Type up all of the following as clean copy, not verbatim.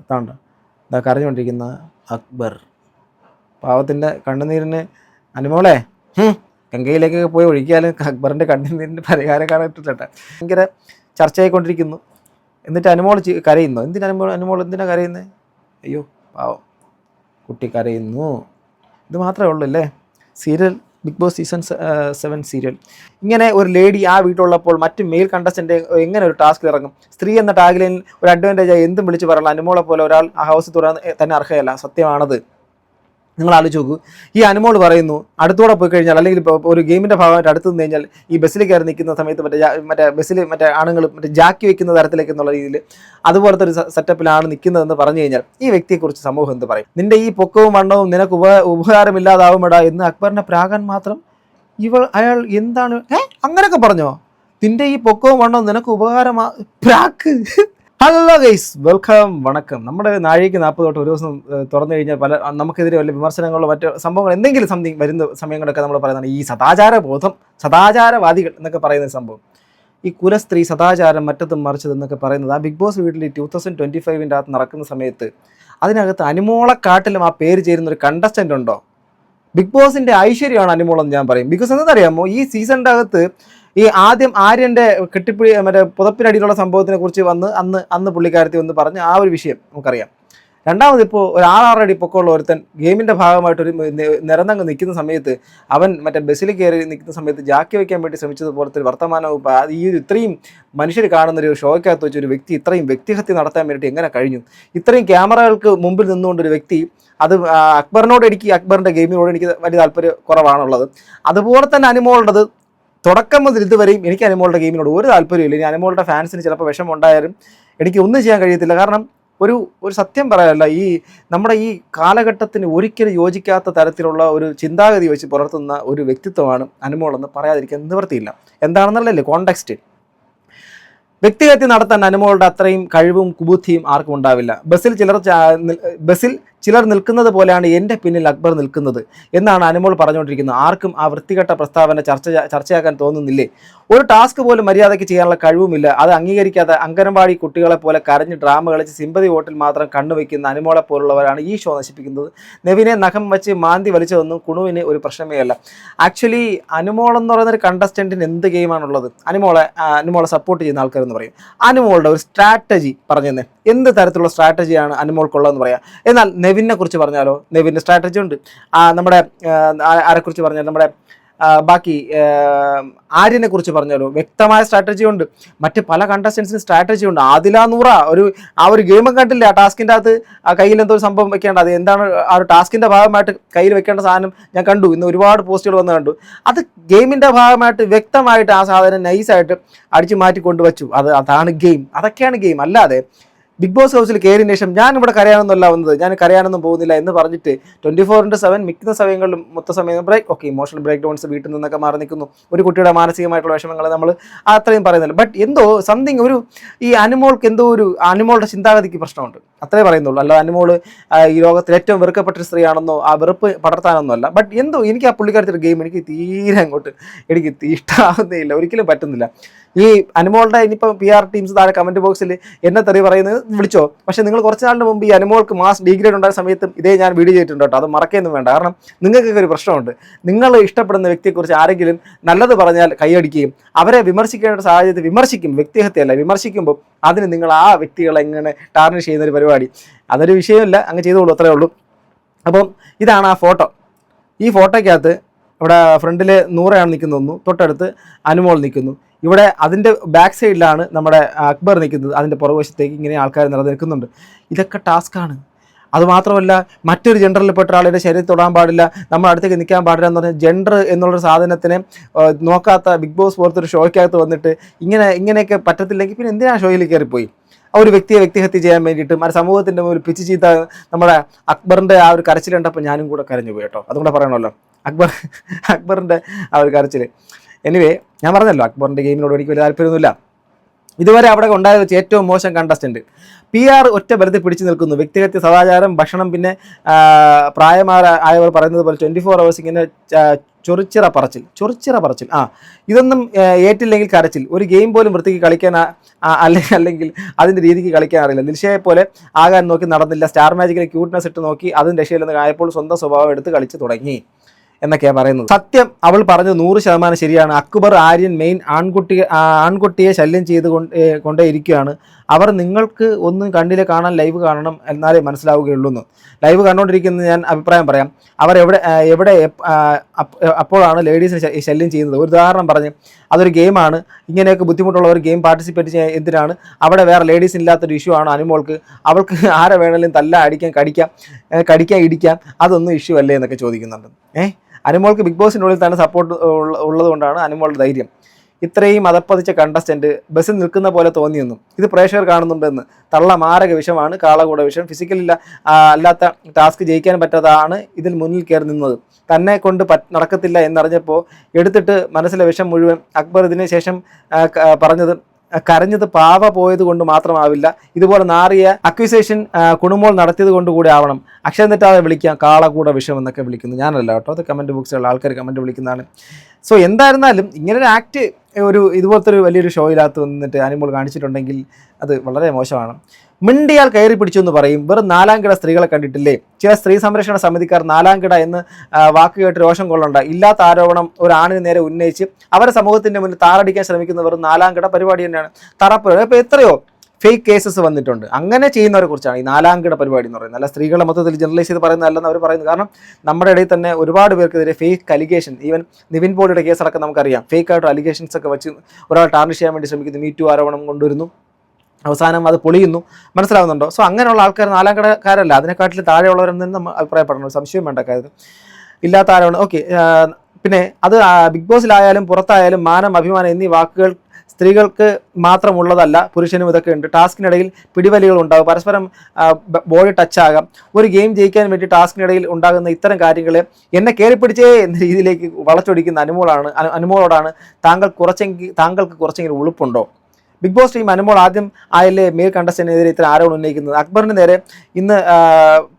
അതാണ്ട് ഇതാ കരഞ്ഞുകൊണ്ടിരിക്കുന്ന അക്ബർ. പാവത്തിൻ്റെ കണ്ണുനീരിന് അനുമോളെ ഗംഗയിലേക്കൊക്കെ പോയി ഒഴിക്കാലും അക്ബറിൻ്റെ കണ്ണുനീരിൻ്റെ പരിഹാരം കാണാനിട്ടില്ല. ഭയങ്കര ചർച്ചയായിക്കൊണ്ടിരിക്കുന്നു. എന്നിട്ട് അനുമോൾ കരയുന്നു. അനുമോൾ എന്തിനാണ് കരയുന്നത്? അയ്യോ പാവം കുട്ടി കരയുന്നു. ഇത് മാത്രമേ ഉള്ളൂ അല്ലേ serial? Bigg Boss season 7 serial. ഇങ്ങനെ ഒരു ലേഡി ആ വീട്ടിലുള്ളപ്പോൾ മറ്റ് മെയിൽ കണ്ടസ്റ്റൻ്റ് എങ്ങനെ ഒരു ടാസ്കിൽ ഇറങ്ങും? സ്ത്രീ എന്ന ടാഗിലിൽ ഒരു അഡ്വാൻറ്റേജായി എന്തും വിളിച്ച് പറയാനുള്ള അനുമോളെ പോലെ ഒരാൾ ആ ഹൗസ് തുറന്ന് തന്നെ അർഹയല്ല. സത്യമാണത്. നിങ്ങൾ ആലോചിച്ച് നോക്കൂ. ഈ അനുമോൾ പറയുന്നു അടുത്തൂടെ പോയി കഴിഞ്ഞാൽ, അല്ലെങ്കിൽ ഇപ്പോൾ ഒരു ഗെയിമിൻ്റെ ഭാഗമായിട്ട് അടുത്ത് നിന്ന് കഴിഞ്ഞാൽ ഈ ബസ്സിൽ കയറി നിൽക്കുന്ന സമയത്ത് മറ്റേ ബസ്സിൽ ആണുങ്ങൾ ജാക്കി വെക്കുന്ന തരത്തിലേക്ക് എന്നുള്ള രീതിയിൽ അതുപോലത്തെ ഒരു സെറ്റപ്പിലാണ് നിൽക്കുന്നതെന്ന് പറഞ്ഞു കഴിഞ്ഞാൽ ഈ വ്യക്തിയെക്കുറിച്ച് സമൂഹം എന്ത് പറയും? നിന്റെ ഈ പൊക്കവും വണ്ണവും നിനക്ക് ഉപകാരമില്ലാതാവുമെടാ എന്ന് അക്ബറിനെ പ്രാകാൻ മാത്രം അയാൾ എന്താണ് അങ്ങനെയൊക്കെ പറഞ്ഞോ? നിന്റെ ഈ പൊക്കവും വണ്ണവും നിനക്ക് പ്രാക്ക്. ഹലോ ഗൈസ്, വെൽക്കം, വണക്കം. നമ്മുടെ നാഴികയ്ക്ക് 40 തൊട്ട് ഒരു ദിവസം തുറന്നു കഴിഞ്ഞാൽ പല നമുക്കെതിരെ വല്ല വിമർശനങ്ങളോ മറ്റു സംഭവങ്ങൾ എന്തെങ്കിലും വരുന്ന സമയങ്ങളൊക്കെ നമ്മൾ പറയുന്നതാണ് ഈ സദാചാരബോധം, സദാചാരവാദികൾ എന്നൊക്കെ പറയുന്ന സംഭവം. ഈ കുലസ്ത്രീ, സദാചാരം, മറ്റത്തും മറിച്ചത് എന്നൊക്കെ പറയുന്നത് ആ ബിഗ് ബോസ് വീട്ടിൽ 2025 അകത്ത് നടക്കുന്ന സമയത്ത് അതിനകത്ത് അനുമോളക്കാട്ടിലും ആ പേര് ചേരുന്ന ഒരു കണ്ടസ്റ്റൻ്റ് ഉണ്ടോ? ബിഗ് ബോസിൻ്റെ ഐശ്വര്യമാണ് അനുമോളെന്ന് ഞാൻ പറയും. ബിക്കോസ് എന്താണെന്നറിയാമോ, ഈ സീസണിൻ്റെ അകത്ത് ഈ ആദ്യം ആര്യൻ്റെ മറ്റേ പുതപ്പിനടിയിലുള്ള സംഭവത്തിനെ കുറിച്ച് അന്ന് പുള്ളിക്കാരത്തി വന്ന് പറഞ്ഞ് ആ ഒരു വിഷയം നമുക്കറിയാം. രണ്ടാമത് ഇപ്പോൾ ഒരു 6 അടി പൊക്കമുള്ള ഒരുത്തൻ ഗെയിമിൻ്റെ ഭാഗമായിട്ടൊരു നിരന്തങ്ങ് നിൽക്കുന്ന സമയത്ത് അവൻ മറ്റേ ബസ്സിൽ കയറി നിൽക്കുന്ന സമയത്ത് ജാക്കി വയ്ക്കാൻ വേണ്ടി ശ്രമിച്ചതുപോലത്തെ ഒരു വർത്തമാനവും ഈ ഇത്രയും മനുഷ്യർ കാണുന്നൊരു ഷോയ്ക്കകത്ത് വെച്ച് ഒരു വ്യക്തി ഇത്രയും വ്യക്തിഹത്യ നടത്താൻ വേണ്ടിയിട്ട് എങ്ങനെ കഴിഞ്ഞു? ഇത്രയും ക്യാമറകൾക്ക് മുമ്പിൽ നിന്നുകൊണ്ടൊരു വ്യക്തി അത് അക്ബറിനോട് അക്ബറിൻ്റെ ഗെയിമിനോട് എനിക്ക് വലിയ താല്പര്യം കുറവാണുള്ളത്. അതുപോലെ തന്നെ അനുമോളുടേത് തുടക്കം മുതൽ ഇതുവരെയും എനിക്ക് അനുമോളുടെ ഗെയിമിനോട് ഒരു താല്പര്യമില്ല. ഇനി അനുമോളുടെ ഫാൻസിന് ചിലപ്പോൾ വിഷമം ഉണ്ടായാലും എനിക്ക് ഒന്നും ചെയ്യാൻ കഴിയത്തില്ല. കാരണം ഒരു സത്യം പറയാനല്ല, ഈ നമ്മുടെ ഈ കാലഘട്ടത്തിന് ഒരിക്കലും യോജിക്കാത്ത തരത്തിലുള്ള ഒരു ചിന്താഗതി വെച്ച് പുലർത്തുന്ന ഒരു വ്യക്തിത്വമാണ് അനുമോളെന്ന് പറയാതിരിക്കാൻ നിവൃത്തിയില്ല. എന്താണെന്നുള്ളല്ലേ കോണ്ടെക്സ്റ്റ്. വ്യക്തിഹത്യ നടത്താൻ അനുമോളുടെ അത്രയും കഴിവും കുബുദ്ധിയും ആർക്കും ഉണ്ടാവില്ല. ബസ്സിൽ ചിലർ നിൽക്കുന്നത് പോലെയാണ് എൻ്റെ പിന്നിൽ അക്ബർ നിൽക്കുന്നത് എന്നാണ് അനുമോൾ പറഞ്ഞുകൊണ്ടിരിക്കുന്നത്. ആർക്കും ആ വൃത്തികെട്ട പ്രസ്താവന ചർച്ചയാക്കാൻ തോന്നുന്നില്ലേ? ഒരു ടാസ്ക് പോലും മര്യാദയ്ക്ക് ചെയ്യാനുള്ള കഴിവുമില്ല. അത് അംഗീകരിക്കാതെ അംഗനവാടി കുട്ടികളെ പോലെ കരഞ്ഞ് ഡ്രാമ കളിച്ച് സിമ്പതി വോട്ടിൽ മാത്രം കണ്ണുവയ്ക്കുന്ന അനുമോളെ പോലുള്ളവരാണ് ഈ ഷോ നശിപ്പിക്കുന്നത്. നെവിനെ നഖം വെച്ച് മാന്തി വലിച്ചതൊന്നും കുണുവിന് ഒരു പ്രശ്നമേ അല്ല. ആക്ച്വലി അനുമോൾ എന്ന് പറയുന്നൊരു കണ്ടസ്റ്റൻറ്റിന് എന്ത് ഗെയിമാണുള്ളത്? അനുമോളെ സപ്പോർട്ട് ചെയ്യുന്ന ആൾക്കാരെന്ന് പറയും. അനുമോളുടെ ഒരു സ്ട്രാറ്റജി പറഞ്ഞെന്ന്, എന്ത് തരത്തിലുള്ള സ്ട്രാറ്റജിയാണ് അനുമോൾക്കുള്ളതെന്ന് പറയാം. എന്നാൽ നെവിനെ കുറിച്ച് പറഞ്ഞാലോ, നെവിൻ്റെ സ്ട്രാറ്റജി ഉണ്ട്. നമ്മുടെ ആരെക്കുറിച്ച് പറഞ്ഞാൽ നമ്മുടെ ബാക്കി ആര്യനെ കുറിച്ച് പറഞ്ഞാലോ വ്യക്തമായ സ്ട്രാറ്റജി ഉണ്ട്. മറ്റ് പല കണ്ടസ്റ്റൻസിന് സ്ട്രാറ്റജി ഉണ്ട്. ആദില നൂറ ആ ഒരു ഗെയിമൊക്കെ കണ്ടില്ല, ആ ടാസ്കിൻ്റെ അകത്ത് ആ കയ്യിൽ എന്തോ ഒരു സംഭവം വെക്കേണ്ട, അത് എന്താണ് ആ ഒരു ടാസ്കിൻ്റെ ഭാഗമായിട്ട് കയ്യിൽ വെക്കേണ്ട സാധനം ഞാൻ കണ്ടു. ഇന്ന് ഒരുപാട് പോസ്റ്റുകൾ വന്ന് കണ്ടു. അത് ഗെയിമിൻ്റെ ഭാഗമായിട്ട് വ്യക്തമായിട്ട് ആ സാധനം നൈസായിട്ട് അടിച്ചു മാറ്റി കൊണ്ടുവച്ചു. അതാണ് ഗെയിം, അതൊക്കെയാണ് ഗെയിം. അല്ലാതെ ബിഗ് ബോസ് ഹൗസിൽ കയറിയതിന് ശേഷം ഞാൻ ഇവിടെ കരയാനൊന്നുമല്ല വന്നത്, ഞാൻ കരയാനൊന്നും പോകുന്നില്ല എന്ന് പറഞ്ഞിട്ട് 24/7 മിക്കുന്ന സമയങ്ങളിലും മൊത്ത സമയം ഇമോഷണൽ ബ്രേക്ക് ഡൗൺസ് വീട്ടിൽ നിന്നൊക്കെ മാറി നിൽക്കുന്നു. ഒരു കുട്ടിയുടെ മാനസികമായിട്ടുള്ള വിഷമങ്ങൾ നമ്മൾ അത്രയും പറയുന്നില്ല. ബട്ട് എന്തോ സംതിങ് ഈ അനുമോൾക്ക് എന്തോ അനുമോളുടെ ചിന്താഗതിക്ക് പ്രശ്നമുണ്ട്, അത്രേ പറയുന്നുള്ളൂ. അല്ല അനുമോൾ ഈ ലോകത്തിൽ ഏറ്റവും വെറുക്കപ്പെട്ട സ്ത്രീയാണെന്നോ ആ വെറുപ്പ് പടർത്താനൊന്നും അല്ല. ബട്ട് എന്തോ എനിക്ക് ആ പുള്ളിക്കാരത്തിൻ്റെ ഗെയിം എനിക്ക് തീരെ എനിക്ക് ഇഷ്ടമാവുന്നേ ഇല്ല, ഒരിക്കലും പറ്റുന്നില്ല. ഈ അനുമോളുടെ ഇനിയിപ്പോൾ PR ടീംസ് താഴെ കമൻറ്റ് ബോക്സിൽ എന്നെ തെറി പറയുന്നത് വിളിച്ചോ. പക്ഷേ നിങ്ങൾ കുറച്ച് നാളിന് മുമ്പ് ഈ അനുമോൾക്ക് മാസ് ഡിഗ്രേഡ് ഉണ്ടായ സമയത്തും ഇതേ ഞാൻ വീഡിയോ ചെയ്തിട്ടുണ്ട് കേട്ടോ. അത് മറക്കൊന്നും വേണ്ട. കാരണം നിങ്ങൾക്കൊക്കെ ഒരു പ്രശ്നമുണ്ട്. നിങ്ങൾ ഇഷ്ടപ്പെടുന്ന വ്യക്തിയെക്കുറിച്ച് ആരെങ്കിലും നല്ലത് പറഞ്ഞാൽ കൈയടിക്കുകയും അവരെ വിമർശിക്കേണ്ട സാഹചര്യത്തിൽ വ്യക്തിഹത്യയല്ല വിമർശിക്കുമ്പോൾ അതിന് നിങ്ങൾ ആ വ്യക്തികളെ എങ്ങനെ ടാർണിഷ് ചെയ്യുന്നൊരു പരിപാടി, അതൊരു വിഷയമില്ല, അങ്ങ് ചെയ്തോളൂ, അത്രേ ഉള്ളൂ. അപ്പം ഇതാണ് ആ ഫോട്ടോ. ഈ ഫോട്ടോയ്ക്കകത്ത് ഇവിടെ ഫ്രണ്ടിൽ നൂറയാണ് നിൽക്കുന്നു, തൊട്ടടുത്ത് അനുമോൾ നിൽക്കുന്നു. ഇവിടെ അതിൻ്റെ ബാക്ക് സൈഡിലാണ് നമ്മുടെ അക്ബർ നിൽക്കുന്നത്. അതിൻ്റെ പുറകുവശത്തേക്ക് ഇങ്ങനെ ആൾക്കാർ നിറഞ്ഞു നിൽക്കുന്നുണ്ട്. ഇതൊക്കെ ടാസ്ക്കാണ്. അതുമാത്രമല്ല, മറ്റൊരു ജെൻഡറിൽപ്പെട്ട ഒരാളുടെ ശരീരത്തിൽ തൊടാൻ പാടില്ല, നമ്മൾ അടുത്തേക്ക് നിൽക്കാൻ പാടില്ല എന്ന് പറഞ്ഞാൽ ജെൻഡർ എന്നുള്ളൊരു സാധനത്തിനെ നോക്കാത്ത ബിഗ് ബോസ് പോലത്തെ ഒരു ഷോയ്ക്കകത്ത് വന്നിട്ട് ഇങ്ങനെയൊക്കെ പറ്റത്തില്ലെങ്കിൽ പിന്നെ എന്തിനാണ് ഷോയിൽ കയറിപ്പോയി? ആ ഒരു വ്യക്തിയെ വ്യക്തിഹത്യ ചെയ്യാൻ വേണ്ടിയിട്ട് സമൂഹത്തിൻ്റെ മുമ്പിൽ പിച്ച് ചീത്ത നമ്മുടെ അക്ബറിൻ്റെ ആ ഒരു കരച്ചിൽ കണ്ടപ്പോൾ ഞാനും കൂടെ കരഞ്ഞു പോയി കേട്ടോ. അതുകൂടെ പറയണമല്ലോ, അക്ബറിൻ്റെ ആ ഒരു കരച്ചിൽ. എനിവേ, ഞാൻ പറഞ്ഞല്ലോ അക്ബറിൻ്റെ ഗെയിമിനോട് എനിക്ക് വലിയ താല്പര്യമൊന്നുമില്ല. ഇതുവരെ അവിടെ ഉണ്ടായത് വെച്ച് ഏറ്റവും മോശം കണ്ടസ്റ്റന്റ്. PR ഒറ്റ ബലത്തിൽ പിടിച്ചു നിൽക്കുന്നു. വ്യക്തിഗത സദാചാരം, ഭക്ഷണം, പിന്നെ പ്രായമായവർ പറയുന്നത് പോലെ 24 hours ഇങ്ങനെ ചൊറിച്ചിറ പറച്ചിൽ ഇതൊന്നും ഏറ്റില്ലെങ്കിൽ കരച്ചിൽ. ഒരു ഗെയിം പോലും വൃത്തിക്ക് കളിക്കാൻ അല്ലെങ്കിൽ അതിൻ്റെ രീതിക്ക് കളിക്കാൻ അറിയില്ല. ദിൽഷയെ പോലെ ആകാൻ നോക്കി നടന്നില്ല. സ്റ്റാർ മാജിക്കിലെ ക്യൂട്ട്നെസ് ഇട്ട് നോക്കി, അതും രക്ഷയില്ലെന്ന് ആയപ്പോൾ സ്വന്തം സ്വഭാവം എടുത്ത് കളിച്ച് തുടങ്ങി എന്നൊക്കെയാണ് പറയുന്നത്. സത്യം അവൾ പറഞ്ഞത് 100% ശരിയാണ്. അക്ബർ ആര്യൻ മെയിൻ ആൺകുട്ടിയെ ശല്യം ചെയ്ത് കൊണ്ടേയിരിക്കുകയാണ്. അവർ നിങ്ങൾക്ക് ഒന്നും കണ്ടില്ല, കാണാൻ ലൈവ് കാണണം, എന്നാലേ മനസ്സിലാവുകയുള്ളൂ എന്ന്. ലൈവ് കണ്ടുകൊണ്ടിരിക്കുന്നത് ഞാൻ അഭിപ്രായം പറയാം. അവർ എവിടെ അപ്പോഴാണ് ലേഡീസിനെ ശല്യം ചെയ്യുന്നത്. ഒരു ഉദാഹരണം പറഞ്ഞ്, അതൊരു ഗെയിമാണ്. ഇങ്ങനെയൊക്കെ ബുദ്ധിമുട്ടുള്ളവർ ഗെയിം പാർട്ടിസിപ്പേറ്റ് ചെയ്യാൻ എന്തിനാണ്? അവിടെ വേറെ ലേഡീസ് ഇല്ലാത്തൊരു ഇഷ്യൂ ആണ് അനുമോൾക്ക്. അവൾക്ക് ആരെ വേണമെങ്കിലും അടിക്കാം, കടിക്കാം, ഇടിക്കാം, അതൊന്നും ഇഷ്യൂ അല്ലേ എന്നൊക്കെ ചോദിക്കുന്നുണ്ട്. അനുമോൾക്ക് ബിഗ് ബോസിനുള്ളിൽ തന്നെ സപ്പോർട്ട് ഉള്ളതുകൊണ്ടാണ് അനുമോളുടെ ധൈര്യം. ഇത്രയും അതപ്പതിച്ച കണ്ടസ്റ്റന്റ് ബസ്സിൽ നിൽക്കുന്ന പോലെ തോന്നിയെന്നും ഇത് പ്രേക്ഷകർ കാണുന്നുണ്ടെന്ന്. തള്ള മാരക വിഷമാണ്, കാളകൂട വിഷം. ഫിസിക്കലില്ല അല്ലാത്ത ടാസ്ക് ജയിക്കാൻ പറ്റാതാണ് ഇതിൽ മുന്നിൽ കയറി നിന്നത്. തന്നെ കൊണ്ട് നടക്കത്തില്ല എന്നറിഞ്ഞപ്പോൾ എടുത്തിട്ട് മനസ്സിലെ വിഷം മുഴുവൻ. അക്ബർ ഇതിന് ശേഷം കരഞ്ഞത് പാവ പോയത് കൊണ്ട് മാത്രമാവില്ല, ഇതുപോലെ നാറിയ അക്വിസേഷൻ കുണുമോൾ നടത്തിയത് കൊണ്ട് കൂടി ആവണം. അക്ഷരം തെറ്റാതെ വിളിക്കാം, കാളകൂട വിഷം എന്നൊക്കെ വിളിക്കുന്നു. ഞാനല്ല കേട്ടോ, അത് കമൻറ്റ് ബോക്സിലുള്ള ആൾക്കാർ കമൻറ്റ് വിളിക്കുന്നതാണ്. സോ എന്തായിരുന്നാലും ഇങ്ങനൊരു ആക്ട് ഇതുപോലത്തെ ഒരു വലിയൊരു ഷോയിനകത്ത് വന്നിട്ട് അനുമോൾ കാണിച്ചിട്ടുണ്ടെങ്കിൽ അത് വളരെ മോശമാണ്. മിണ്ടിയാൽ കയറി പിടിച്ചു എന്ന് പറയും. വെറും 4ാം കിട സ്ത്രീകളെ കണ്ടിട്ടില്ലേ? ചില സ്ത്രീ സംരക്ഷണ സമിതിക്കാർ 4ാം കിട എന്ന് വാക്ക് കേട്ട് രോഷം കൊള്ളണ്ട. ഇല്ലാത്ത ആരോപണം ഒരു ആണിന് നേരെ ഉന്നയിച്ച് അവരെ സമൂഹത്തിന്റെ മുന്നിൽ താറടിക്കാൻ ശ്രമിക്കുന്ന വെറും 4ാം കിട പരിപാടി തന്നെയാണ്. തറപ്പ് ഇപ്പോൾ എത്രയോ ഫേക്ക് കേസസ് വന്നിട്ടുണ്ട്. അങ്ങനെ ചെയ്യുന്നവരെ കുറിച്ചാണ് ഈ 4ാം കിട പരിപാടി എന്ന് പറയുന്നത്. അല്ല സ്ത്രീകളെ മൊത്തത്തിൽ ജനറലൈസ് ചെയ്ത് പറയുന്നതല്ലെന്ന് അവർ പറയുന്നത്. കാരണം നമ്മുടെ ഇടയിൽ തന്നെ ഒരുപാട് പേർക്കെതിരെ ഫേക്ക് അലിഗേഷൻ, ഈവൻ നിവിൻ പോളിയുടെ കേസടക്കം നമുക്കറിയാം. ഫേക്ക് ആയിട്ട് അലിഗേഷൻസ് ഒക്കെ വെച്ച് ഒരാൾ ടാർണിഷ് ചെയ്യാൻ വേണ്ടി ശ്രമിക്കുന്നു, മീ ടു ആരോപണം കൊണ്ടുവരുന്നു, അവസാനം അത് പൊളിയുന്നു. മനസ്സിലാവുന്നുണ്ടോ? സോ അങ്ങനെയുള്ള ആൾക്കാർ 4ാം കിടക്കാരല്ല, അതിനെക്കാട്ടിൽ താഴെയുള്ളവരെന്ന് നമ്മൾ അഭിപ്രായപ്പെടണം. സംശയം വേണ്ട കാര്യം. ഇല്ലാത്ത ആരോപണം ഓക്കെ. പിന്നെ അത് ബിഗ് ബോസിലായാലും പുറത്തായാലും മാനം, അഭിമാനം എന്നീ വാക്കുകൾ സ്ത്രീകൾക്ക് മാത്രമുള്ളതല്ല, പുരുഷനും ഇതൊക്കെ ഉണ്ട്. ടാസ്കിനിടയിൽ പിടിവലികൾ ഉണ്ടാകും, പരസ്പരം ബോഡി ടച്ച് ആകാം. ഒരു ഗെയിം ജയിക്കാൻ വേണ്ടി ടാസ്കിനിടയിൽ ഉണ്ടാകുന്ന ഇത്തരം കാര്യങ്ങളെ എന്നെ കയറിപ്പിടിച്ചേ എന്ന രീതിയിലേക്ക് വളച്ചൊടിക്കുന്ന അനുമോളോടാണ് താങ്കൾക്ക് കുറച്ചെങ്കിലും ഉളുപ്പുണ്ടോ? ബിഗ് ബോസ് ടീം അനുമോൾ ആദ്യം ആയല്ലേ മെയിൽ കണ്ടസ്റ്റന്റിനെതിരെ ഇത്ര ആരോപണം ഉന്നയിക്കുന്നത്. അക്ബറിന് നേരെ ഇന്ന്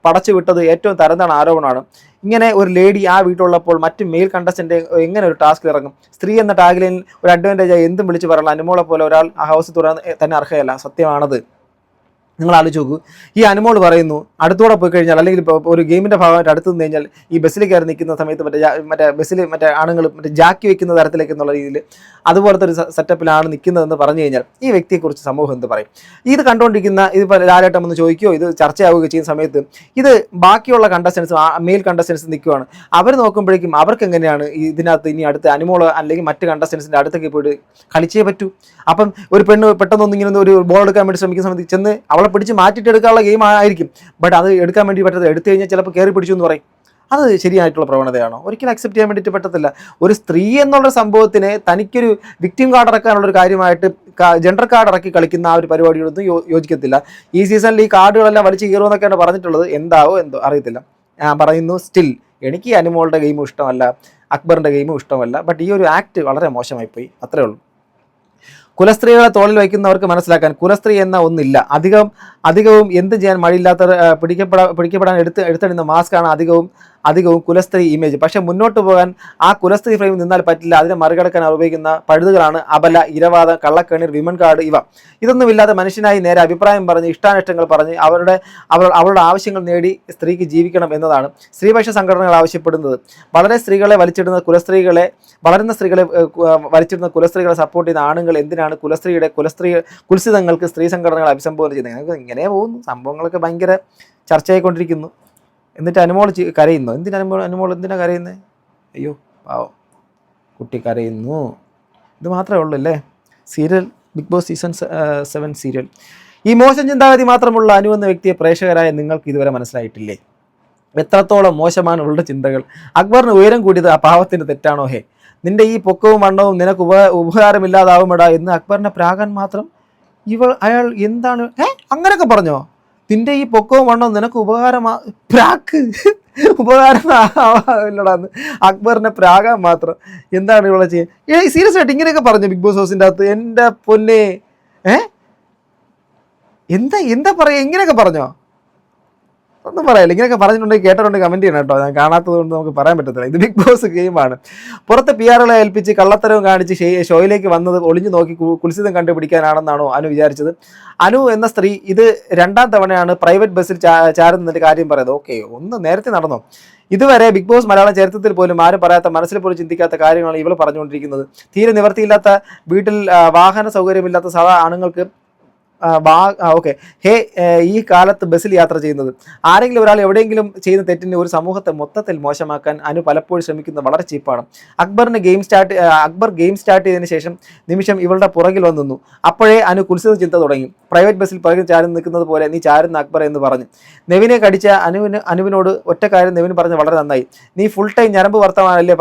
പടച്ചു വിട്ടത് ഏറ്റവും തരംതാണ ആരോപണമാണ്. ഇങ്ങനെ ഒരു ലേഡി ആ വീട്ടിലുള്ളപ്പോൾ മറ്റ് മെയിൽ കണ്ടസ്റ്റന്റ് എങ്ങനെ ഒരു ടാസ്കിൽ ഇറങ്ങും? സ്ത്രീ എന്ന ടാഗിലിൽ ഒരു അഡ്വാൻറ്റേജായി എന്തും വിളിച്ച് പറയാനുള്ള അനുമോളെ പോലെ ഒരാൾ ആ ഹൗസിൽ തുടരാൻ തന്നെ അർഹയല്ല. സത്യമാണത്. നിങ്ങൾ ആലോചിച്ച് നോക്കൂ. ഈ അനുമോൾ പറയുന്നു അടുത്തൂടെ പോയി കഴിഞ്ഞാൽ, അല്ലെങ്കിൽ ഇപ്പോൾ ഒരു ഗെയിമിൻ്റെ ഭാഗമായിട്ട് അടുത്ത് നിന്ന് കഴിഞ്ഞാൽ ഈ ബസ്സിൽ കയറി നിൽക്കുന്ന സമയത്ത് മറ്റേ ബസ്സിൽ ആണുങ്ങൾ ജാക്കി വെക്കുന്ന തരത്തിലേക്ക് എന്നുള്ള രീതിയിൽ അതുപോലത്തെ ഒരു സെറ്റപ്പിലാണ് നിൽക്കുന്നതെന്ന് പറഞ്ഞു കഴിഞ്ഞാൽ ഈ വ്യക്തിയെക്കുറിച്ച് സമൂഹം എന്ത് പറയും? ഇത് കണ്ടുകൊണ്ടിരിക്കുന്ന ഇതിപ്പോൾ ലാലേട്ടം ഒന്ന് ചോദിക്കുകയോ ഇത് ചർച്ചയാവുകയോ ചെയ്യുന്ന സമയത്ത് ഇത് ബാക്കിയുള്ള കണ്ടസ്റ്റൻസ്, മെയിൽ കണ്ടസ്റ്റൻസ് നിൽക്കുകയാണ്. അവർ നോക്കുമ്പോഴേക്കും അവർക്ക് എങ്ങനെയാണ് ഇതിനകത്ത് ഇനി അടുത്ത് അനുമോൾ അല്ലെങ്കിൽ മറ്റ് കണ്ടസ്റ്റൻസിൻ്റെ അടുത്തേക്ക് പോയിട്ട് കളിച്ചേ പറ്റൂ. അപ്പം ഒരു പെണ്ണ് പെട്ടെന്നൊന്നും ഇങ്ങനെ ഒരു ബോൾ എടുക്കാൻ വേണ്ടി ശ്രമിക്കുന്ന സമയത്ത് ചെന്ന് അവളെ പിടിച്ച് മാറ്റിയിട്ട് എടുക്കാനുള്ള ഗെയിം ആയിരിക്കും. ബട്ട് അത് എടുക്കാൻ വേണ്ടി പറ്റത്തില്ല. എടുത്തു കഴിഞ്ഞാൽ ചിലപ്പോൾ കയറി പിടിച്ചു എന്ന് പറയും. അത് ശരിയായിട്ടുള്ള പ്രവണതയാണോ? ഒരിക്കലും അക്സെപ്റ്റ് ചെയ്യാൻ വേണ്ടിയിട്ട് പറ്റത്തില്ല. ഒരു സ്ത്രീ എന്നുള്ള സംഭവത്തിന് തനിക്കൊരു വിക്ടിം കാർഡ് ഇറക്കാനുള്ളൊരു കാര്യമായിട്ട് ജെൻഡർ കാർഡ് ഇറക്കി കളിക്കുന്ന ആ ഒരു പരിപാടിയോടൊന്നും യോജിക്കത്തില്ല. ഈ സീസണിൽ ഈ കാർഡുകളെല്ലാം വലിച്ചു കയറുമെന്നൊക്കെയാണ് പറഞ്ഞിട്ടുള്ളത്. എന്താവോ എന്തോ അറിയത്തില്ല. ഞാൻ പറയുന്നു, സ്റ്റിൽ എനിക്ക് അനുമോളുടെ ഗെയിമും ഇഷ്ടമല്ല, അക്ബറിൻ്റെ ഗെയിമും ഇഷ്ടമല്ല. ബട്ട് ഈ ഒരു ആക്ട് വളരെ മോശമായിപ്പോയി, അത്രേ ഉള്ളൂ. കുലസ്ത്രീകളെ തോളിൽ വയ്ക്കുന്നവർക്ക് മനസ്സിലാക്കാൻ കുലസ്ത്രീ എന്ന ഒന്നില്ല. അധികവും എന്ത് ചെയ്യാൻ മടിയില്ലാത്തവർ പിടിക്കപ്പെടാൻ എടുത്തെടുന്ന മാസ്കാണ് അധികവും കുലസ്ത്രീ ഇമേജ്. പക്ഷെ മുന്നോട്ട് പോകാൻ ആ കുലസ്ത്രീ ഫ്രെയിം നിന്നാൽ പറ്റില്ല. അതിനെ മറികടക്കാൻ ഉപയോഗിക്കുന്ന പഴുതുകളാണ് അബല, ഇരവാദം, കള്ളക്കണ്ണീർ, വിമൻ കാർഡ് ഇവ. ഇതൊന്നുമില്ലാതെ മനുഷ്യനായി നേരെ അഭിപ്രായം പറഞ്ഞ് ഇഷ്ടാനിഷ്ടങ്ങൾ പറഞ്ഞ് അവരുടെ ആവശ്യങ്ങൾ നേടി സ്ത്രീക്ക് ജീവിക്കണം എന്നതാണ് സ്ത്രീപക്ഷ സംഘടനകൾ ആവശ്യപ്പെടുന്നത്. വളരുന്ന സ്ത്രീകളെ വലിച്ചിടുന്ന കുലസ്ത്രീകളെ സപ്പോർട്ട് ചെയ്യുന്ന ആണുങ്ങൾ എന്തിനാണ് കുൽസിതങ്ങൾക്ക് സ്ത്രീ സംഘടനകൾ അഭിസംബോധന ചെയ്യുന്നത്? ഇങ്ങനെ പോകുന്നു. സംഭവങ്ങളൊക്കെ ഭയങ്കര ചർച്ചയായിക്കൊണ്ടിരിക്കുന്നു. എന്നിട്ട് അനുമോൾ കരയുന്നു. അനുമോൾ എന്തിനാ കരയുന്നത്? അയ്യോ പാവം കുട്ടി കരയുന്നു. ഇത് മാത്രമേ ഉള്ളൂ അല്ലേ serial? Bigg Boss season 7 serial. ഈ മോശം ചിന്താഗതി മാത്രമുള്ള അനു എന്ന വ്യക്തിയെ പ്രേക്ഷകരായ നിങ്ങൾക്ക് ഇതുവരെ മനസ്സിലായിട്ടില്ലേ? എത്രത്തോളം മോശമാണ് ഉള്ള ചിന്തകൾ. അക്ബറിന് ഉയരം കൂടിയത് ആ പാവത്തിൻ്റെ തെറ്റാണോ? നിന്റെ ഈ പൊക്കവും വണ്ണവും നിനക്ക് ഉപകാരമില്ലാതാവുമെടാ എന്ന് അക്ബറിനെ പ്രാകാൻ മാത്രം അയാൾ എന്താണ് അങ്ങനെയൊക്കെ പറഞ്ഞോ? നിന്റെ ഈ പൊക്കവും വണ്ണവും നിനക്ക് ഉപകാരമില്ലടാന്ന് അക്ബറിനെ പ്രാകാൻ മാത്രം എന്താണ് ഇവിടെ ചെയ്യുക? സീരിയസ് ആയിട്ട് ഇങ്ങനെയൊക്കെ പറഞ്ഞു ബിഗ് ബോസ് ഹൗസിൻ്റെ അകത്ത്? എൻ്റെ പൊന്നെ, എന്താ എന്താ പറയുക, ഇങ്ങനെയൊക്കെ പറഞ്ഞോ? ഒന്നും പറയില്ല. ഇങ്ങനെയൊക്കെ പറഞ്ഞിട്ടുണ്ടെങ്കിൽ കേട്ടിട്ടുണ്ടെങ്കിൽ കമൻറ്റ് ചെയ്യണം കേട്ടോ. ഞാൻ കാണാത്തത് കൊണ്ട് നമുക്ക് പറയാൻ പറ്റത്തില്ല. ഇത് ബിഗ് ബോസ് ഗെയിമാണ്. പുറത്ത് PR-കളെ ഏൽപ്പിച്ച് കള്ളത്തരവും കാണിച്ച് ഷോയിലേക്ക് വന്നത് ഒളിഞ്ഞു നോക്കി കുൽസിതം കണ്ടുപിടിക്കാനാണെന്നാണോ അനു വിചാരിച്ചത്? അനു എന്ന സ്ത്രീ ഇത് 2ാം തവണയാണ് പ്രൈവറ്റ് ബസ്സിൽ ചാരുന്നതിൻ്റെ കാര്യം പറയുന്നത്. ഓക്കെ, ഒന്ന് നേരത്തെ നടന്നോ? ഇതുവരെ ബിഗ് ബോസ് മലയാളം ചരിത്രത്തിൽ പോലും ആരും പറയാത്ത, മനസ്സിൽ പോലും ചിന്തിക്കാത്ത കാര്യങ്ങളാണ് ഇവൾ പറഞ്ഞുകൊണ്ടിരിക്കുന്നത്. തീരെ നിവർത്തിയില്ലാത്ത വീട്ടിൽ വാഹന സൗകര്യമില്ലാത്ത സാധാ ആണുങ്ങൾക്ക് ഓക്കെ ഈ കാലത്ത് ബസ്സിൽ യാത്ര ചെയ്യുന്നത്, ആരെങ്കിലും ഒരാൾ എവിടെയെങ്കിലും ചെയ്യുന്ന തെറ്റിന് ഒരു സമൂഹത്തെ മൊത്തത്തിൽ മോശമാക്കാൻ അനു പലപ്പോഴും ശ്രമിക്കുന്നത് വളരെ ചീപ്പാണ്. അക്ബർ ഗെയിം സ്റ്റാർട്ട് ചെയ്തതിന് ശേഷം നിമിഷം ഇവളുടെ പുറകിൽ വന്നു നിന്നു. അപ്പോഴേ അനു കുൽസിത ചിന്ത തുടങ്ങി. പ്രൈവറ്റ് ബസ്സിൽ പുറകിൽ ചാരി നിൽക്കുന്നത് പോലെ നീ ചാരുന്ന അക്ബർ എന്ന് പറഞ്ഞു. നെവിനെ കടിച്ച അനുവിനോട് ഒറ്റ കാര്യം നെവിൻ പറഞ്ഞ് വളരെ നന്നായി. നീ ഫുൾ ടൈം ഞരമ്പ് വർത്തമാനല്ലേ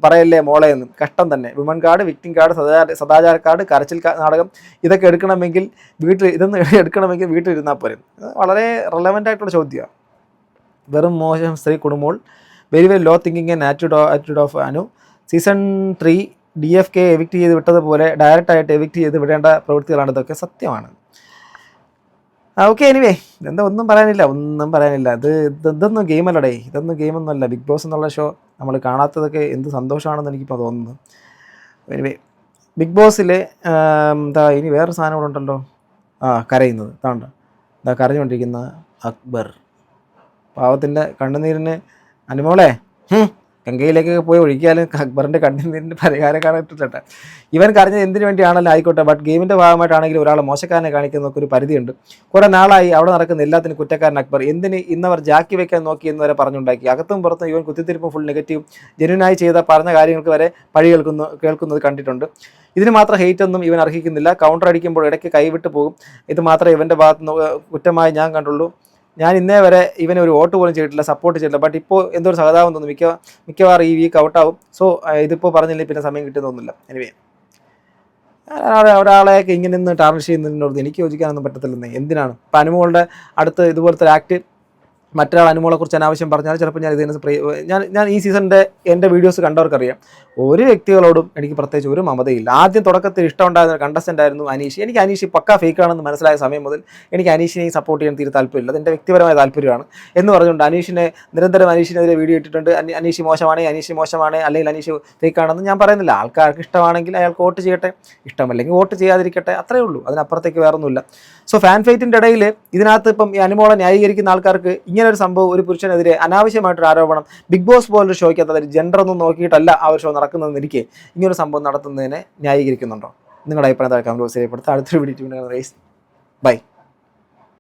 പറയല്ലേ മോളെ എന്ന്. കഷ്ടം തന്നെ. വിമൻ കാർഡ്, വിക്ടിം കാർഡ്, സദാചാര കാർഡ്, കരച്ചിൽ നാടകം ഇതൊക്കെ എടുക്കണമെങ്കിൽ വീട്ടിലിരുന്നാൽ പോരും. വളരെ റെലവൻ്റ് ആയിട്ടുള്ള ചോദ്യമാണ്. വെറും മോശം സ്ത്രീ കുടുംബോൾ. Very very low thinking and attitude of Anu. Season 3 DFK evict ചെയ്ത് വിട്ടതുപോലെ ഡയറക്റ്റായിട്ട് എവിക്റ്റ് ചെയ്ത് വിടേണ്ട പ്രവൃത്തികളാണ് ഇതൊക്കെ. സത്യമാണ്. ഓക്കെ, എനിവേ എന്താ ഒന്നും പറയാനില്ല. ഇതൊന്നും ഗെയിമല്ലടേ, ഇതൊന്നും ഗെയിമൊന്നുമല്ല. ബിഗ് ബോസ് എന്നുള്ള ഷോ നമ്മൾ കാണാത്തതൊക്കെ എന്ത് സന്തോഷമാണെന്ന് എനിക്കിപ്പോൾ തോന്നുന്നു. എനിവേ ബിഗ് ബോസിൽ ഇനി വേറൊരു സാധനം കൂടെ ഉണ്ടല്ലോ. കരയുന്നത് കരഞ്ഞുകൊണ്ടിരിക്കുന്ന അക്ബർ. പാവത്തിൻ്റെ കണ്ണുനീരിന് അനുമോളെ ഗംഗയിലേക്കൊക്കെ പോയി ഒഴിക്കാലും അക്ബറിൻ്റെ കണ്ണുനീരിൻ്റെ പരിഹാരം കാണാനിട്ടിട്ടെ. ഇവൻ കരഞ്ഞത് എന്തിനു വേണ്ടിയാണല്ലോ ആയിക്കോട്ടെ, ബട്ട് ഗെയിമിൻ്റെ ഭാഗമായിട്ടാണെങ്കിലും ഒരാളെ മോശക്കാരനെ കാണിക്കുന്നതൊക്കെ ഒരു പരിധിയുണ്ട്. കുറേ നാളായി അവിടെ നടക്കുന്ന എല്ലാത്തിനും കുറ്റക്കാരൻ അക്ബർ. എന്തിന് ഇന്നവർ ജാക്കി വെക്കാൻ നോക്കി എന്ന് വരെ പറഞ്ഞുണ്ടാക്കി. അകത്തും പുറത്തും ഇവൻ കുത്തിത്തിരിപ്പും ഫുൾ നെഗറ്റീവ്. ജെന്യൂനായി പറഞ്ഞ കാര്യങ്ങൾക്ക് വരെ പഴി കേൾക്കുന്നത് കണ്ടിട്ടുണ്ട്. ഇതിന് മാത്രം ഹെയ്റ്റ് ഒന്നും ഇവൻ അർഹിക്കുന്നില്ല. കൗണ്ടർ അടിക്കുമ്പോൾ ഇടയ്ക്ക് കൈവിട്ട് പോകും. ഇത് മാത്രമേ ഇവൻ്റെ ഭാഗത്ത് കുറ്റമായി ഞാൻ കണ്ടുള്ളൂ. ഞാൻ ഇന്നേ വരെ ഇവനെ ഒരു വോട്ട് പോലും ചെയ്തിട്ടില്ല, സപ്പോർട്ട് ചെയ്തിട്ടില്ല. ബട്ട് ഇപ്പോൾ എന്തോ ഒരു സഹതാപം തോന്നുന്നു. മിക്കവാറും ഈ വീക്ക് ഔട്ടാവും. സോ ഇതിപ്പോൾ പറഞ്ഞില്ലെങ്കിൽ പിന്നെ സമയം കിട്ടുന്നൊന്നുമില്ല. എനിവേ ഒരാളെയൊക്കെ ഇങ്ങനെ നിന്ന് ടാർണിഷ് ചെയ്യുന്നതിനോട് എനിക്ക് യോജിക്കാനൊന്നും പറ്റത്തില്ലെന്നേ. എന്തിനാണ് ഇപ്പം അനുമോളുടെ അടുത്ത് ഇതുപോലത്തെ ഒരു ആക്ട് മറ്റൊരാൾ അനുമോളെക്കുറിച്ച് അനാവശ്യം പറഞ്ഞാൽ ചിലപ്പോൾ ഞാൻ ഞാൻ ഈ സീസണിൻ്റെ എൻ്റെ വീഡിയോസ് കണ്ടവർക്കറിയാം, ഒരു വ്യക്തികളോടും എനിക്ക് പ്രത്യേകിച്ച് ഒരു മമതയില്ല. ആദ്യം തുടക്കത്തിൽ ഇഷ്ടമുണ്ടായിരുന്ന കണ്ടസ്റ്റൻ്റ് ആയിരുന്നു അനീഷ്. എനിക്ക് അനീഷ് പക്കാ ഫേക്കാണെന്ന് മനസ്സിലായ സമയം മുതൽ എനിക്ക് അനീഷിനെ സപ്പോർട്ട് ചെയ്യാൻ തീരെ താല്പര്യമില്ല. അതെൻ്റെ വ്യക്തിപരമായ താല്പര്യമാണ് എന്ന് പറഞ്ഞുകൊണ്ട് നിരന്തരം അനീഷിനെതിരെ വീഡിയോ ഇട്ടിട്ടുണ്ട്. അനീഷ് മോശമാണ് അല്ലെങ്കിൽ അനീഷ് ഫേക്കാണെന്ന് ഞാൻ പറയുന്നില്ല. ആൾക്കാർക്ക് ഇഷ്ടമാണെങ്കിൽ അയാൾക്ക് വോട്ട് ചെയ്യട്ടെ, ഇഷ്ടമല്ലെങ്കിൽ വോട്ട് ചെയ്യാതിരിക്കട്ടെ, അത്രയേ ഉള്ളൂ. അതിനപ്പുറത്തേക്ക് വേറൊന്നുമില്ല. സോ ഫാൻ ഫൈറ്റിൻ്റെ ഇടയിൽ ഇതിനകത്ത് ഇപ്പം ഈ അനുമോളെ ന്യായീകരിക്കുന്ന ആൾക്കാർക്ക് ഇങ്ങനൊരു സംഭവം, ഒരു പുരുഷനെതിരെ അനാവശ്യമായിട്ടൊരു ആരോപണം, ബിഗ് ബോസ് പോലൊരു ഷോയ്ക്കകത്ത് അതിൽ ജെൻഡർ ഒന്നും നോക്കിയിട്ടല്ല ആ ഒരു ഷോ നടക്കുന്നതെന്ന് എനിക്ക് ഇങ്ങനൊരു സംഭവം നടത്തുന്നതിനെ ന്യായീകരിക്കുന്നുണ്ടോ? നിങ്ങളുടെ അഭിപ്രായം താഴെ കമന്റ് ബോക്സിൽ രേഖപ്പെടുത്തുക. അടുത്തൊരു വീഡിയോ ബൈ.